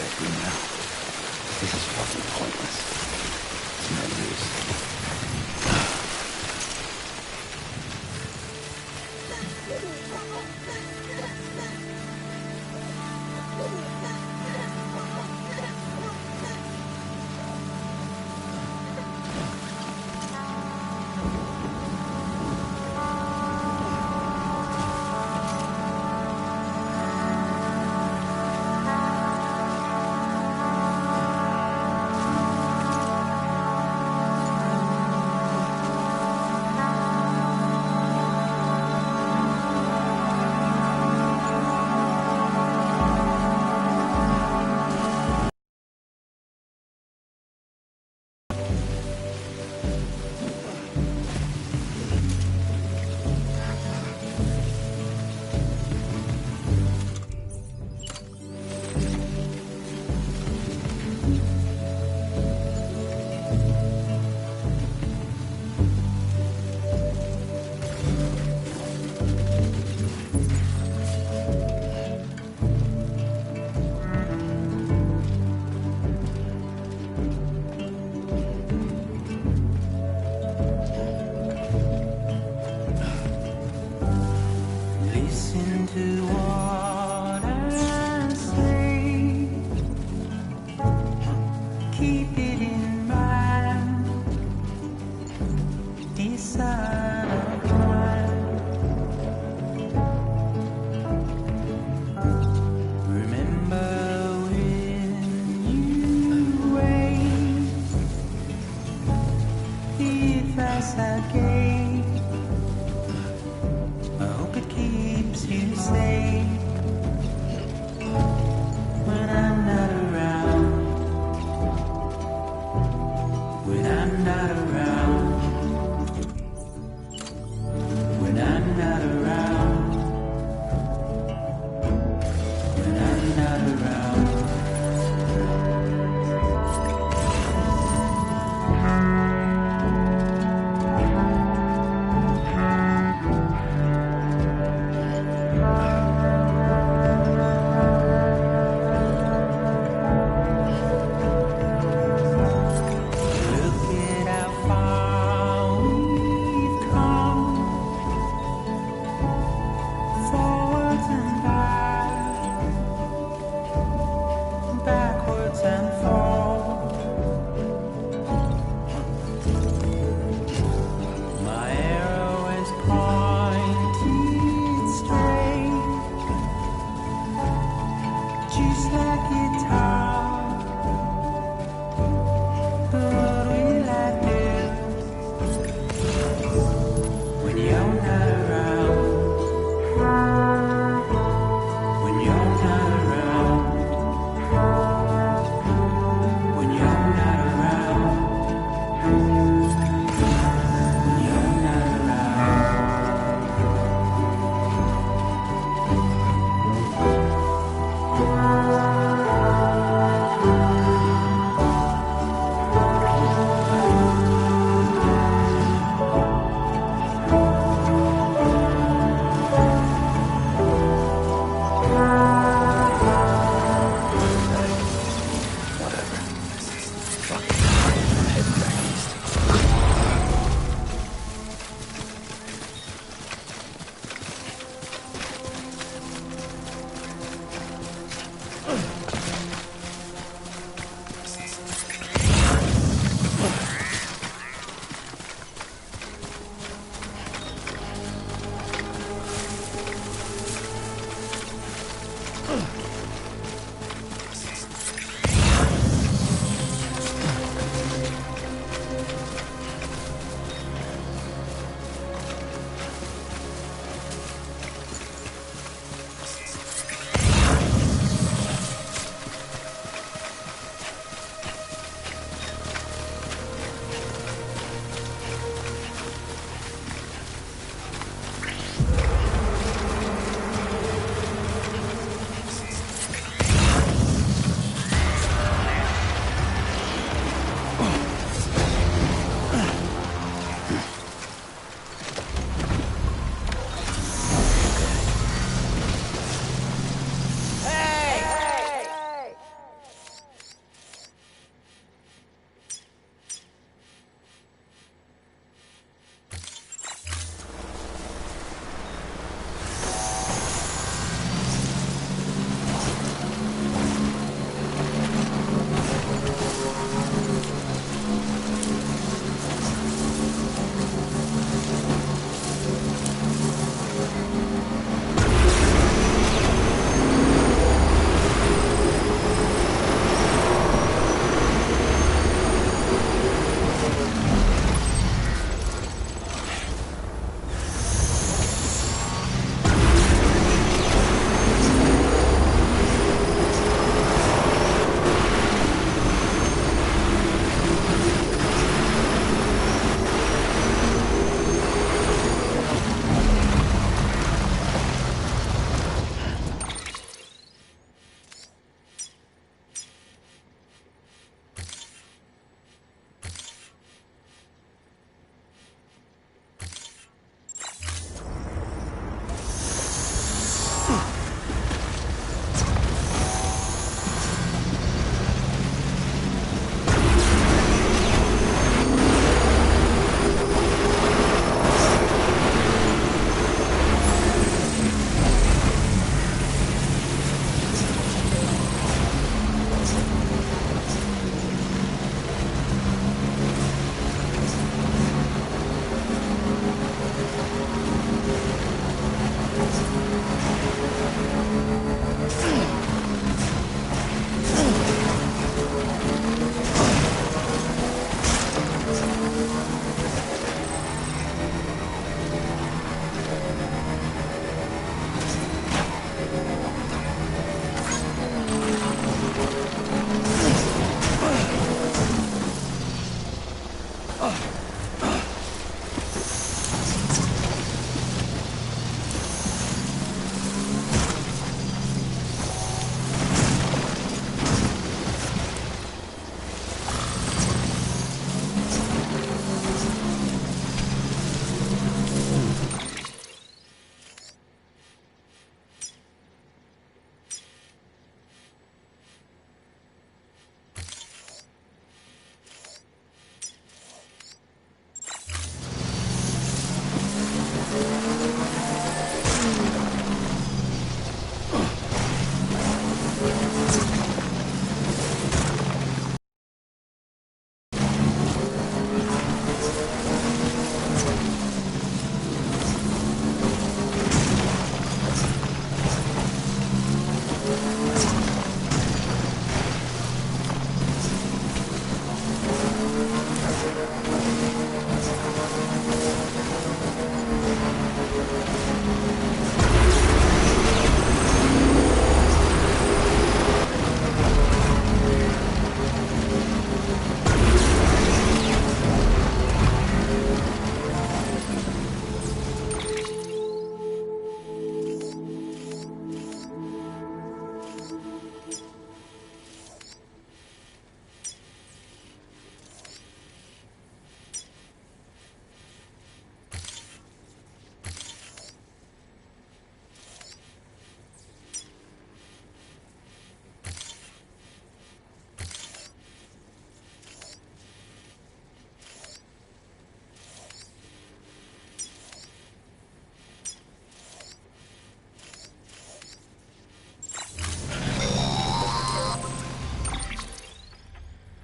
I do now. This is fucking pointless. It's no use.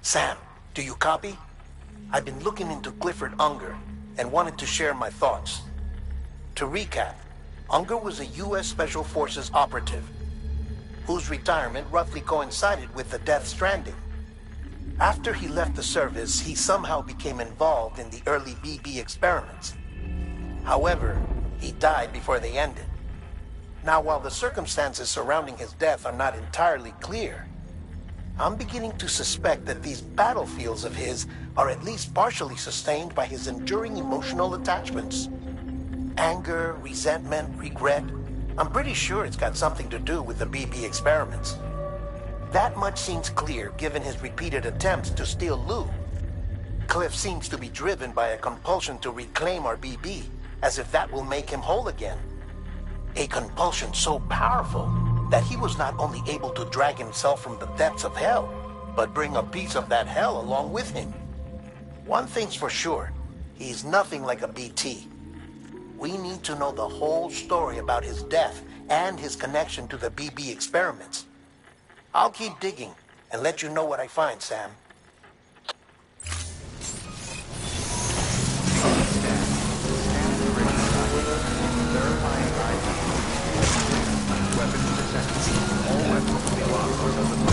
Sam, do you copy? I've been looking into Clifford Unger and wanted to share my thoughts. To recap, Unger was a U.S. Special Forces operative whose retirement roughly coincided with the Death Stranding. After he left the service, he somehow became involved in the early BB experiments. However, he died before they ended. Now, while the circumstances surrounding his death are not entirely clear, I'm beginning to suspect that these battlefields of his are at least partially sustained by his enduring emotional attachments. Anger, resentment, regret. I'm pretty sure it's got something to do with the BB experiments. That much seems clear given his repeated attempts to steal loot. Cliff seems to be driven by a compulsion to reclaim our BB, as if that will make him whole again. A compulsion so powerful that he was not only able to drag himself from the depths of hell, but bring a piece of that hell along with him. One thing's for sure, he's nothing like a BT. We need to know the whole story about his death and his connection to the BB experiments. I'll keep digging and let you know what I find, Sam. Verifying ID. Weapons detected. All weapons will be locked until the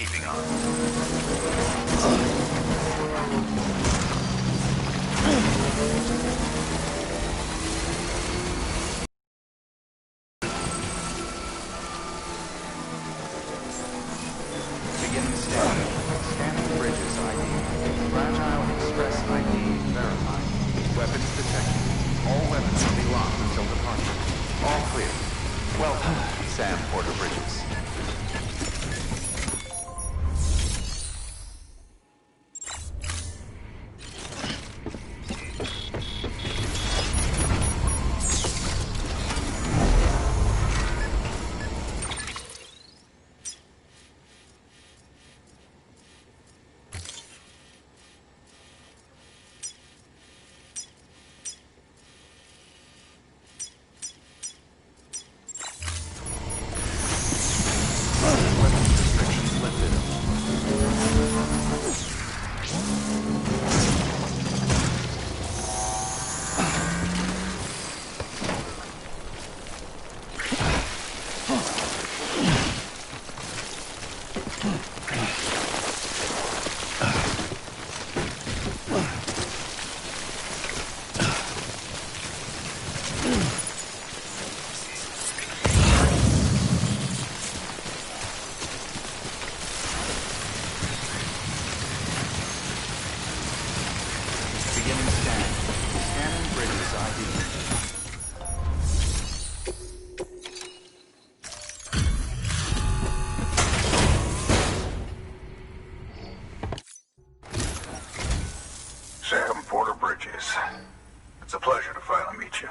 keeping on. Beginning scanning. Scanning bridges ID. Fragile Express ID verified. Weapons detected. All weapons will be locked until departure. All clear. Well, Sam Porter Bridges. Beginning scan. Scanning Bridges ID. Sam Porter Bridges. It's a pleasure to finally meet you.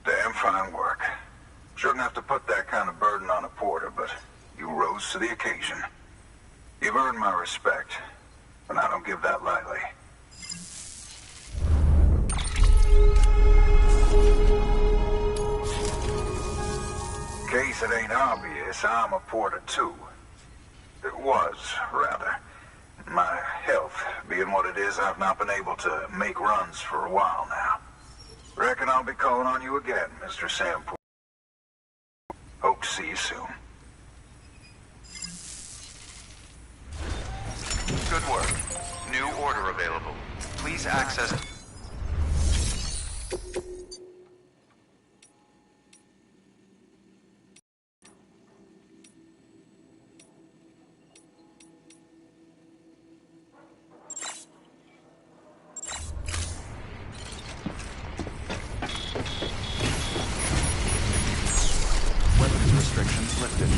Damn fine work. Shouldn't have to put that kind of burden on a porter, but you rose to the occasion. You've earned my respect, and I don't give that lightly. In case it ain't obvious, I'm a porter too. It was, rather. My health being what it is, I've not been able to make runs for a while now. Reckon I'll be calling on you again, Mr. Sam Porter. Hope to see you soon. Good work. New order available. Please access... Weapons restrictions lifted.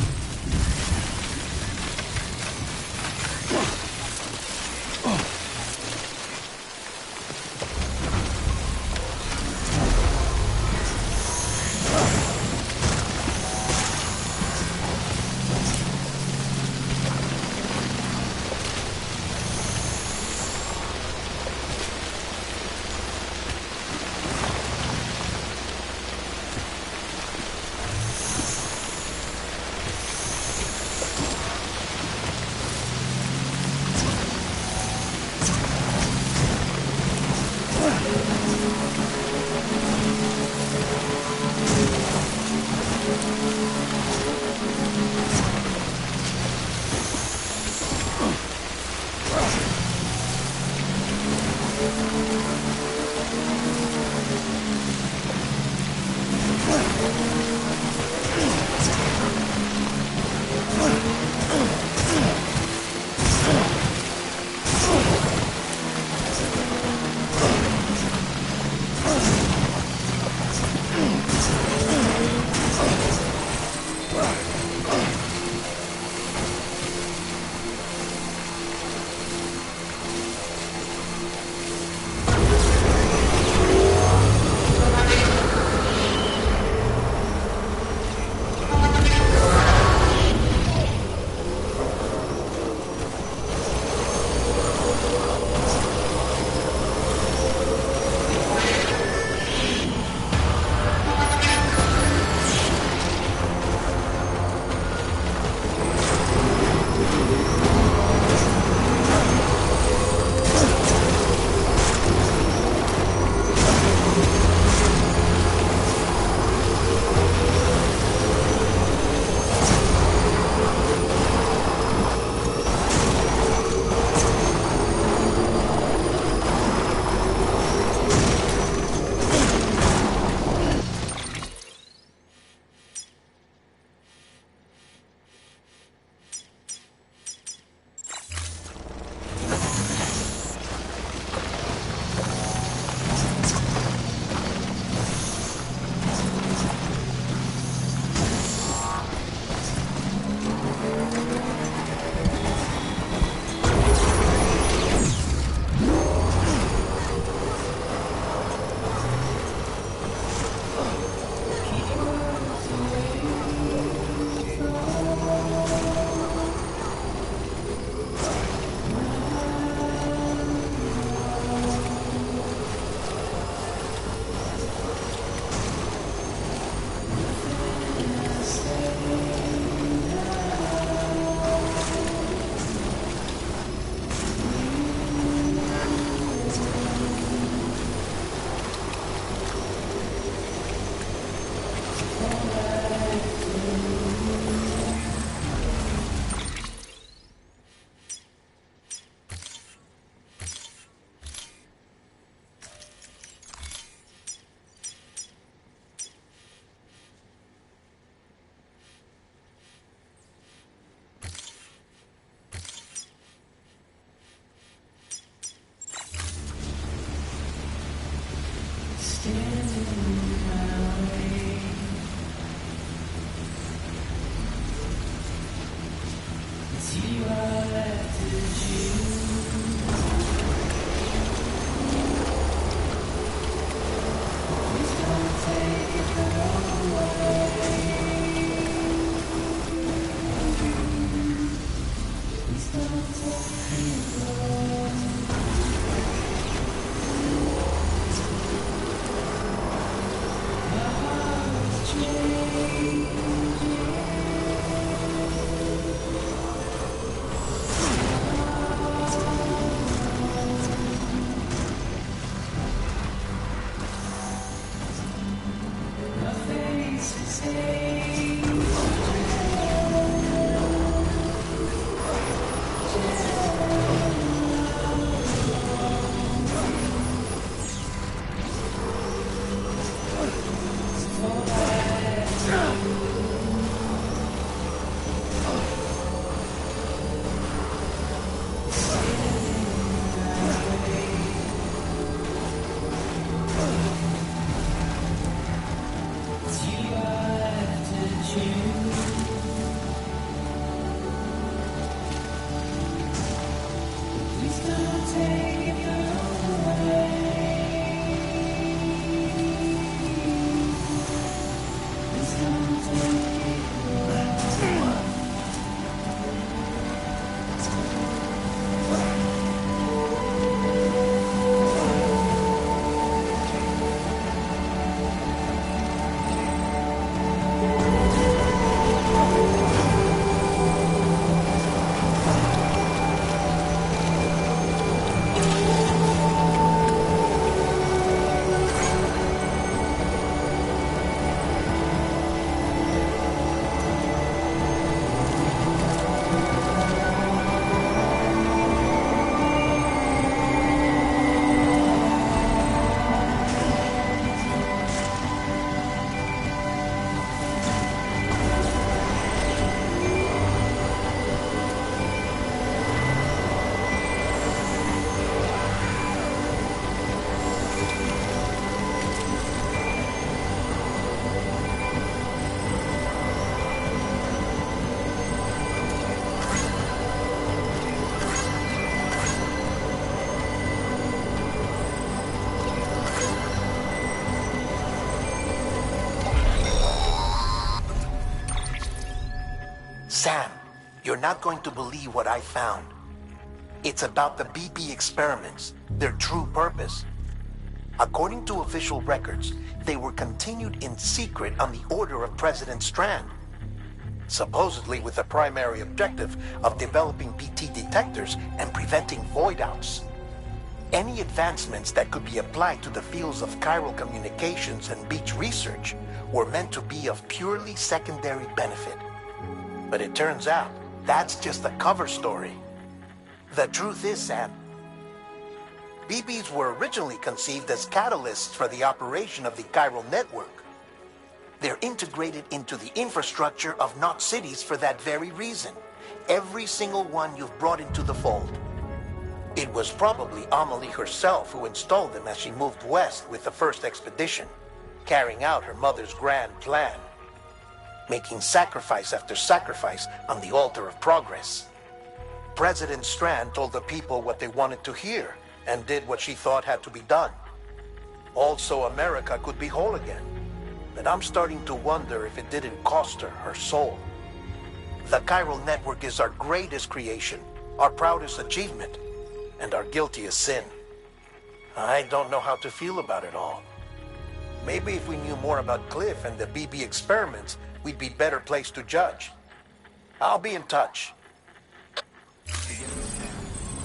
Sam, you're not going to believe what I found. It's about the BP experiments, their true purpose. According to official records, they were continued in secret on the order of President Strand, supposedly with the primary objective of developing BT detectors and preventing void-outs. Any advancements that could be applied to the fields of chiral communications and beach research were meant to be of purely secondary benefit. But it turns out, that's just the cover story. The truth is, Sam, BBs were originally conceived as catalysts for the operation of the chiral network. They're integrated into the infrastructure of Knot cities for that very reason. Every single one you've brought into the fold. It was probably Amelie herself who installed them as she moved west with the first expedition, carrying out her mother's grand plan, making sacrifice after sacrifice on the altar of progress. President Strand told the people what they wanted to hear and did what she thought had to be done. Also, America could be whole again. But I'm starting to wonder if it didn't cost her her soul. The chiral network is our greatest creation, our proudest achievement, and our guiltiest sin. I don't know how to feel about it all. Maybe if we knew more about Cliff and the BB experiments, we'd be better placed to judge. I'll be in touch.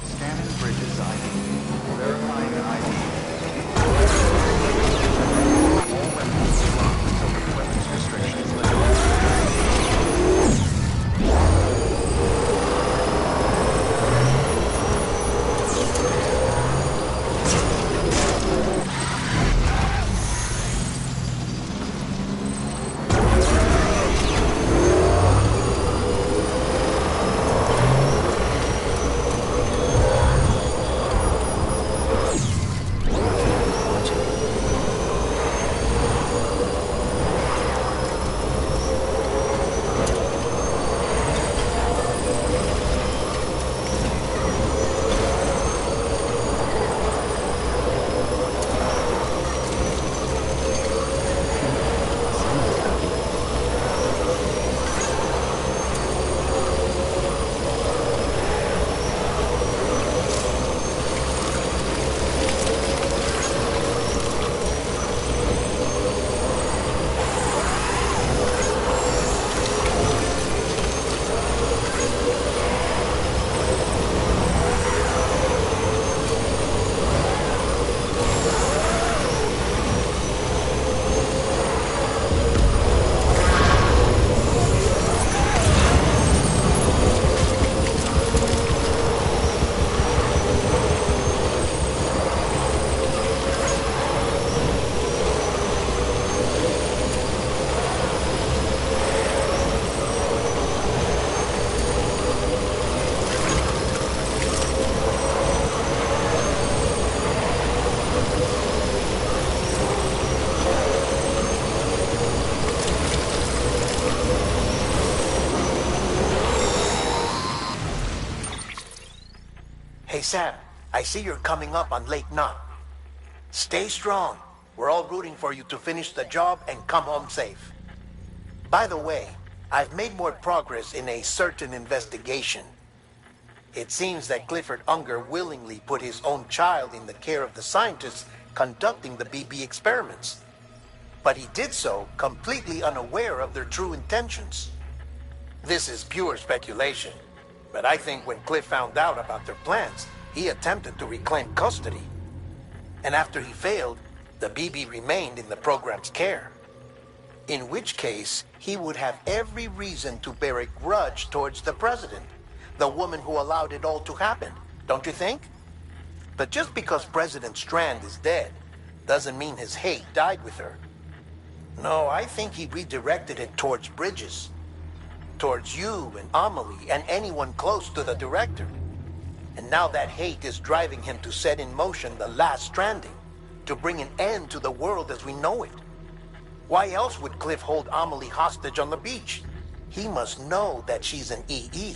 Scanning bridges ID. Verifying ID. All weapons locked until the weapons restrictions lifted. Hey, Sam, I see you're coming up on Lake Knot. Stay strong. We're all rooting for you to finish the job and come home safe. By the way, I've made more progress in a certain investigation. It seems that Clifford Unger willingly put his own child in the care of the scientists conducting the BB experiments. But he did so completely unaware of their true intentions. This is pure speculation, but I think when Cliff found out about their plans, he attempted to reclaim custody. And after he failed, the BB remained in the program's care. In which case, he would have every reason to bear a grudge towards the president, the woman who allowed it all to happen, don't you think? But just because President Strand is dead, doesn't mean his hate died with her. No, I think he redirected it towards Bridges. Towards you and Amelie and anyone close to the director. And now that hate is driving him to set in motion the last Stranding, to bring an end to the world as we know it. Why else would Cliff hold Amelie hostage on the beach? He must know that she's an EE.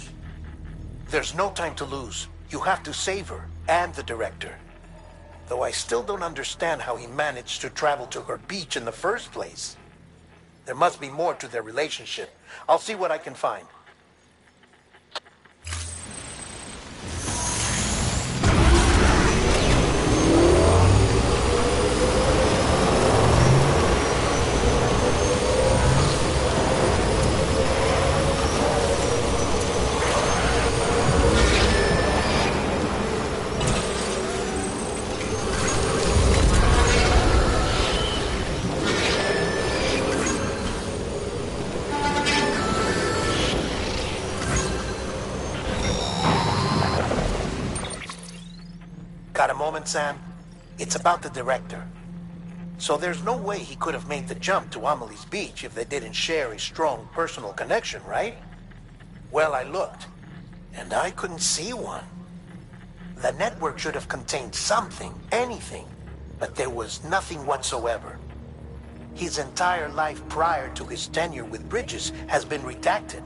There's no time to lose. You have to save her and the director. Though I still don't understand how he managed to travel to her beach in the first place. There must be more to their relationship. I'll see what I can find. Got a moment, Sam? It's about the director. So there's no way he could have made the jump to Amelie's beach if they didn't share a strong personal connection, right? Well, I looked, and I couldn't see one. The network should have contained something, anything, but there was nothing whatsoever. His entire life prior to his tenure with Bridges has been redacted.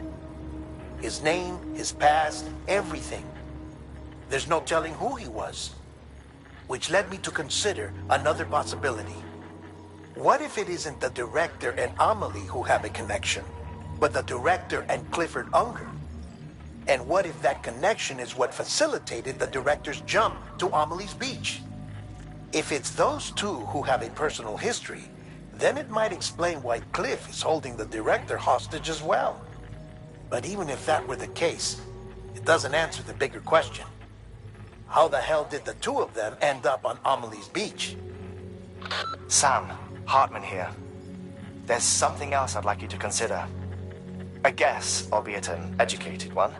His name, his past, everything. There's no telling who he was. Which led me to consider another possibility. What if it isn't the director and Amelie who have a connection, but the director and Clifford Unger? And what if that connection is what facilitated the director's jump to Amelie's beach? If it's those two who have a personal history, then it might explain why Cliff is holding the director hostage as well. But even if that were the case, it doesn't answer the bigger question. How the hell did the two of them end up on Amelie's beach? Sam, Hartman here. There's something else I'd like you to consider. A guess, albeit an educated one,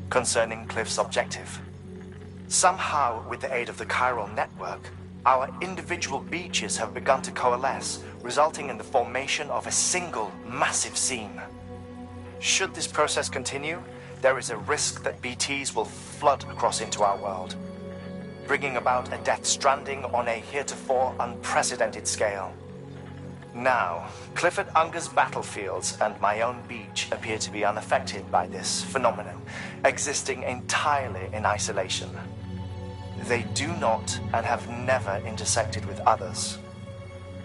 concerning Cliff's objective. Somehow, with the aid of the chiral network, our individual beaches have begun to coalesce, resulting in the formation of a single massive seam. Should this process continue, there is a risk that BTs will flood across into our world, bringing about a death stranding on a heretofore unprecedented scale. Now, Clifford Unger's battlefields and my own beach appear to be unaffected by this phenomenon, existing entirely in isolation. They do not and have never intersected with others.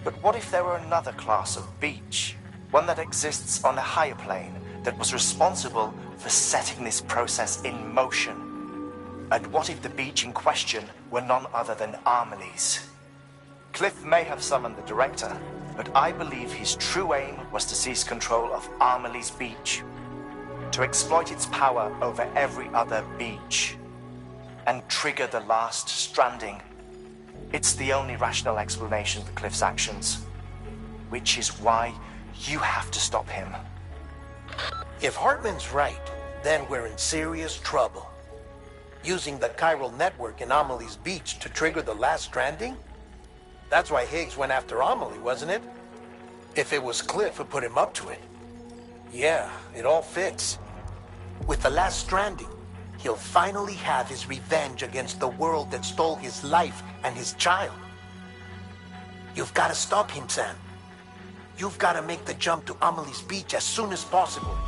But what if there were another class of beach, one that exists on a higher plane, that was responsible for setting this process in motion? And what if the beach in question were none other than Amelie's? Cliff may have summoned the director, but I believe his true aim was to seize control of Amelie's beach, to exploit its power over every other beach, and trigger the last Stranding. It's the only rational explanation for Cliff's actions, which is why you have to stop him. If Hartman's right, then we're in serious trouble. Using the chiral network in Amelie's beach to trigger the last Stranding? That's why Higgs went after Amelie, wasn't it? If it was Cliff who put him up to it. Yeah, it all fits. With the last Stranding, he'll finally have his revenge against the world that stole his life and his child. You've got to stop him, Sam. You've got to make the jump to Amelie's beach as soon as possible.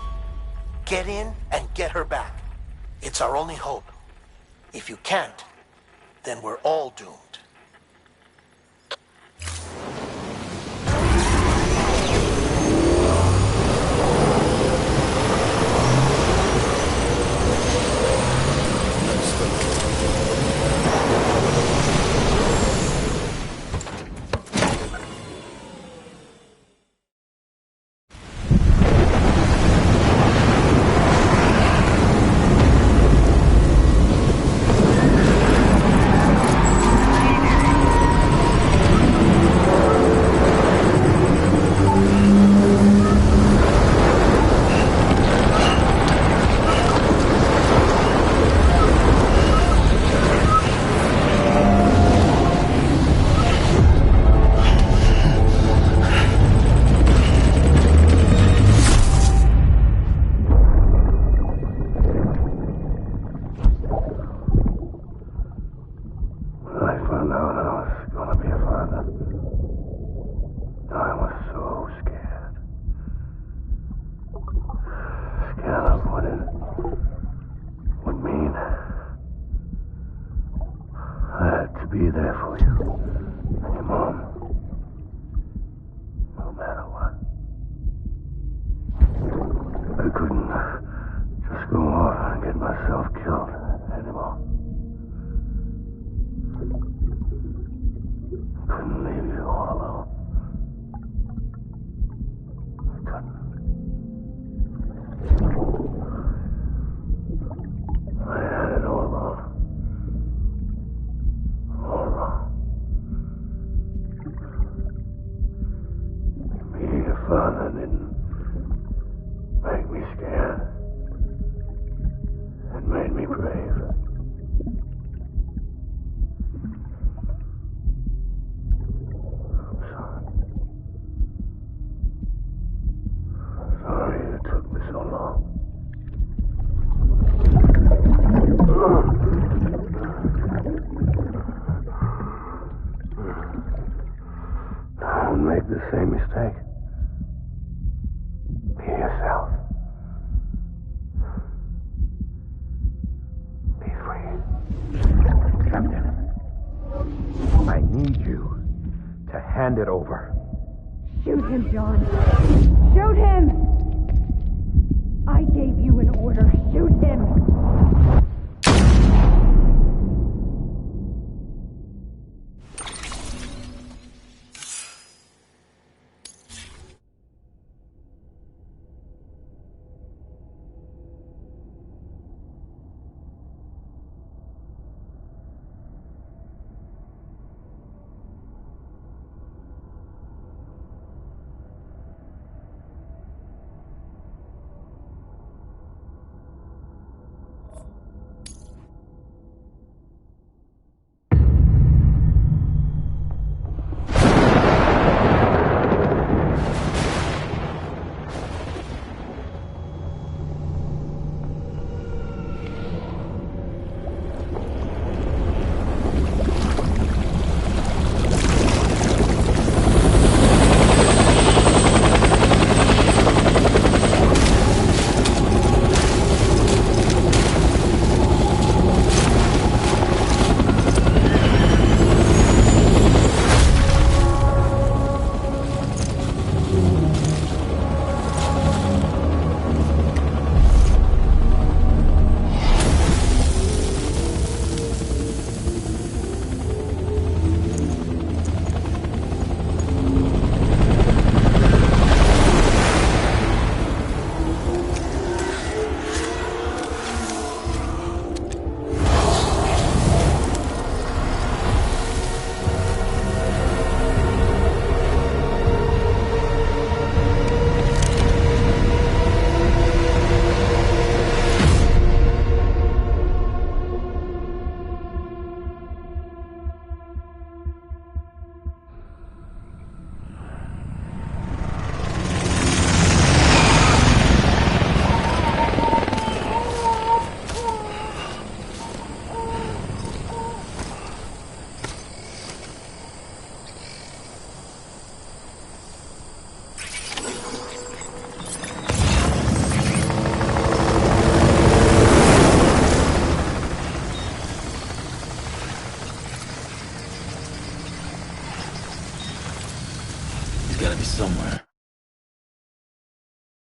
Get in and get her back. It's our only hope. If you can't, then we're all doomed. Be there for you and your mom, no matter what. I couldn't just go off and get myself killed anymore. I couldn't leave you all alone. I couldn't. I had it all wrong. Being a father didn't make me scared. It made me brave. I'm sorry. I'm sorry it took me so long. Don't make the same mistake. Be yourself. Be free. Captain, I need you to hand it over. Shoot him, John. Shoot him! I gave you an order. Shoot him!